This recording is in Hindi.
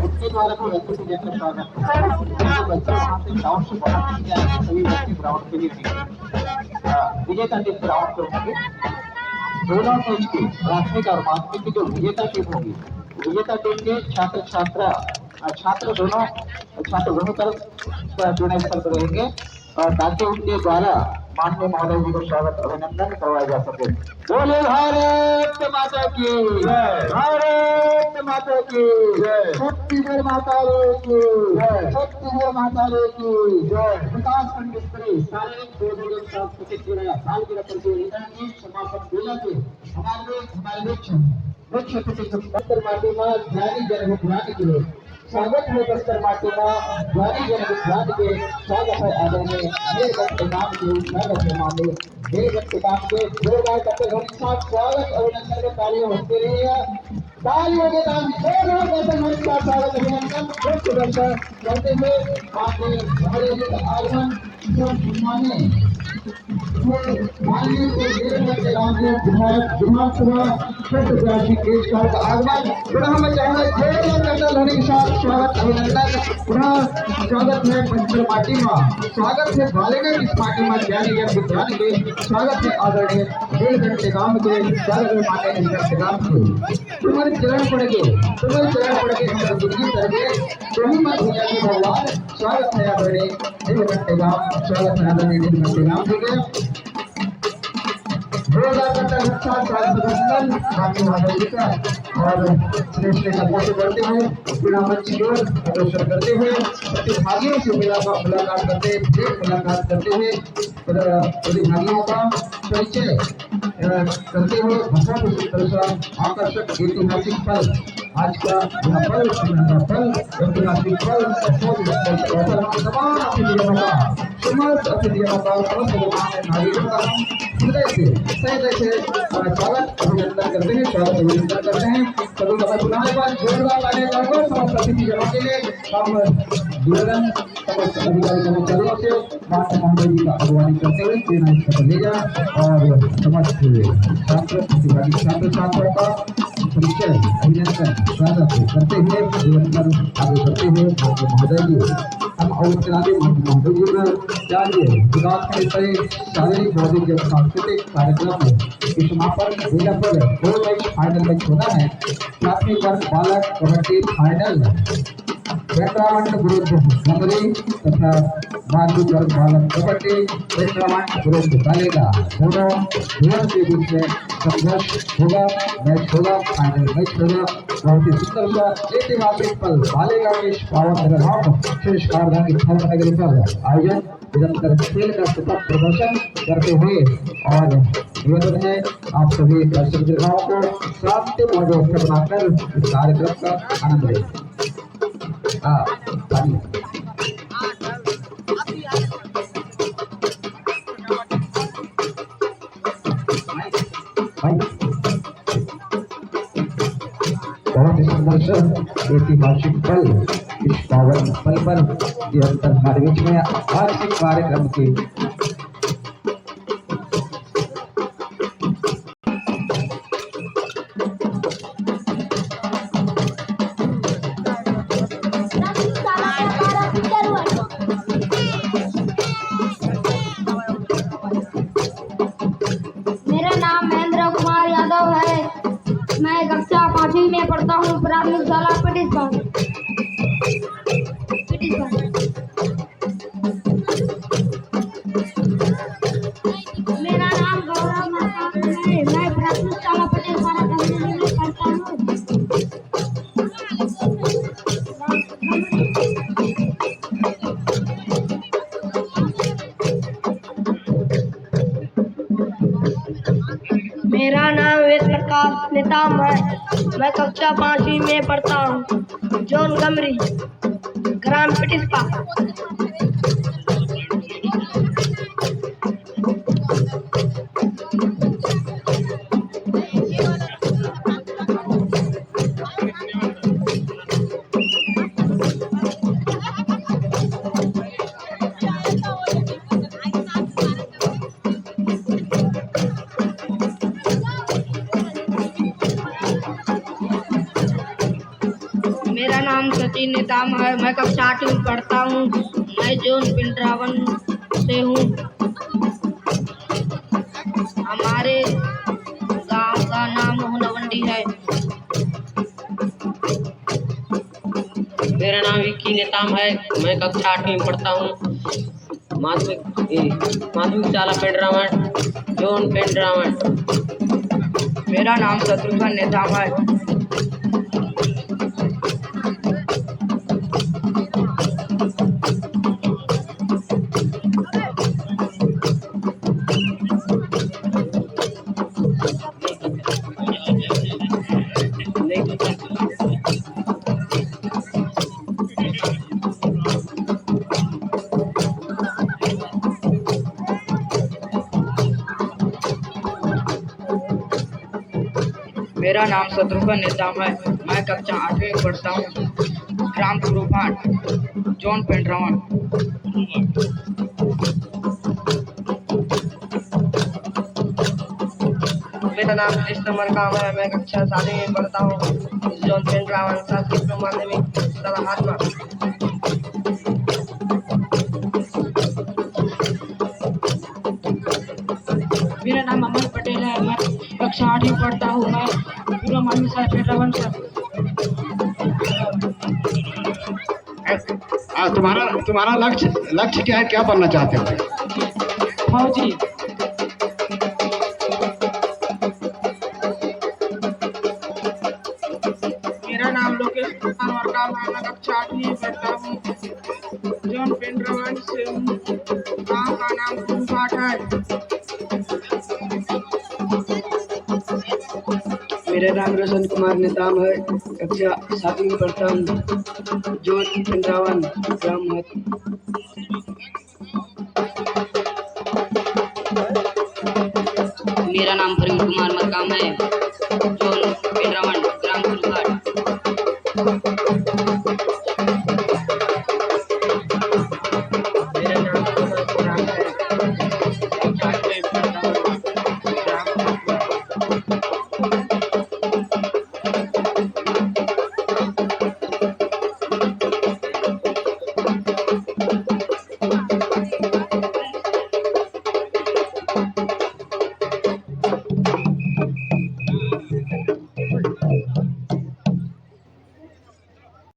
उसके द्वारा भी व्यक्ति को जैसे स्वागत बच्चे वहाँ से ग्राउंड से बाहर नहीं आएंगे, सभी बच्चे ग्राउंड के लिए नहीं। विजेता टीम ग्राउंड पे होंगे। दोनों मैच की प्राथमिक और माध्यमिक की जो विजेता टीम होगी, विजेता टीम के छात्र दोनों तरफ चुनाव स्थल पर रहेंगे और ताकि उनके द्वारा माननीय महोदय जी को स्वागत अभिनंदन करवाया जा सके। बोले भारत माता की जय, भारत माता की जय, छत्तीसगढ़ माता की जय, छत्तीसगढ़ माता की जय। विकास खंड स्तरीय शारीरिक 2007 साल की प्रतियोगिता की समापन बेला के हमारे मुख्य बस्तर माटी में ध्यानी जन ध्यान के स्वागत है। बस्तर माटी में ध्यानी जन ध्यान के स्वागत है। आदरणीय मेरे नाम के स्वागत है। मामले मेरे काम के जोरदार करते हुए स्वागत अभिनंदन के तालियां होते रही। तालियों के नाम नमस्कार स्वागत अभिनंदन करते हुए आपने हमारे लिए आगमन स्वागत है बस्तर पार्टी में, स्वागत है बालेगंज इस पार्टी में ध्यान के स्वागत है। आदरणीय बेलगंज के गांव के स्वागत है। मान्य गांव के तुम्हारे चरण पड़ेंगे हमारे जिंदगी करके तुम्हें मत भूलिया कि भगवान स्वागत है। आदरणीय बेलगंज के गांव स्वागत है। आदरणीय बेलगंज के गांव के और श्रेष्ठ कदमों से बढ़ते हुए बिना मंच की ओर अग्रसर करते हुए प्रतिभागियों से मुलाकात करते हुए प्रतिभागियों का परिचय करते हुए आकर्षक ऐतिहासिक पल आज का यह पल ऐतिहासिक पल तमाम अतिथियों का नागरिकों का हृदय से स्वागत अभिनंदन करते हैं। सभी समय बुलाने पर जोरदार तालियां समस्त अतिथियों के लिए हम दूरदर्शन समस्त अधिकारी कर्मचारियों से माननीय महोदय जी का अगवानी करते हुए प्रेरणा शपथ ले जाए और समस्त छात्र प्रतिभागी छात्रों का परिचय अभिनंदन स्वागत करते हुए आगे बढ़ते हुए महोदय जी हम और महोदय जी में जानिए विकास के शारीरिक बौद्धिक एवं सांस्कृतिक कार्यक्रम में समापन बेला पर 2 मैच फाइनल मैच होना है। प्राथमिक वर्ग बालक कबड्डी फाइनल वेटरावंट विरुद्ध डमरी तथा माध्यमिक वर्ग बालक कबड्डी वेटरावंट विरुद्ध बालेगा दोनों के बीच में संघर्ष होगा, मैच होगा, फाइनल मैच होगा। बहुत ही सुंदर सा ऐतिहासिक पल बालेगा के पावन ग्राउंड श्रेष्ठ कारखाने नगरी पर आयोजन निरंतर खेल का सतत प्रदर्शन करते हुए और निवेदन है आप सभी दर्शकों को शांति मौजूद बनाकर इस कार्यक्रम का आनंद लें। बहुत ही सुंदर ऐतिहासिक पल इस पावन पल पर निरंतर हमारे बीच में आज के कार्यक्रम के मेरा नाम महेंद्र कुमार यादव है। मैं कक्षा 5वीं में पढ़ता हूँ, प्राथमिक शाला पिटिशगंज। मेरा नाम गौरव महापात्र है। मैं प्राथमिक शाला पिटिशगंज में पढ़ता हूँ। मेरा नाम वेद प्रकाश निताम है। मैं कक्षा 5वीं में पढ़ता हूँ, जोन गमरी, ग्राम पिटिस्पा। की निताम है। मैं कक्षा 8 में पढ़ता हूँ। मैं जोन पिंडरावन से हूँ। हमारे गांव का नाम होनवंडी है। मेरा नाम विक्की नेताम है। मैं कक्षा 8 में पढ़ता हूँ। माध्यमिक शाला पेंड्रावन, जोन पेंड्रावन। मेरा नाम शत्रुघ्न नेताम है। मेरा नाम शत्रुघ्न नेताम है। मैं कक्षा 8 में पढ़ता हूँ। ग्राम गुरुभाट, जोन पेंड्रावन। मेरा नाम कृष्ण मरकाम है। मैं कक्षा 7 में पढ़ता हूँ। जोन पेंड्रावन, संस्कृत माध्यमिक शाला हाथमा। मेरा नाम अमर पटेल है। मैं कक्षा 8 में पढ़ता हूँ। मैं पूरा माध्यमिक शाला पेंड्रावन से। तुम्हारा लक्ष्य क्या है, क्या बनना चाहते हो? फौजी। मेरा नाम लोकेश कुमार मरकाम है। मैं कक्षा 8 में पढ़ता हूँ। जोन पेंड्रावन से हूँ। गाँव का नाम गुरुभाट है। मेरा नाम रोशन कुमार नेताम है। कक्षा 7 में पढ़ता हूँ। जोन पेंड्रावन, ग्राम हाथ। मेरा नाम प्रवीण कुमार मरकाम है। जोन पेंड्रावन, ग्राम गुरुभाट। मेरा नाम रोशन कुमार है। कक्षा 8 में पढ़ता हूँ। ग्राम हाथमा।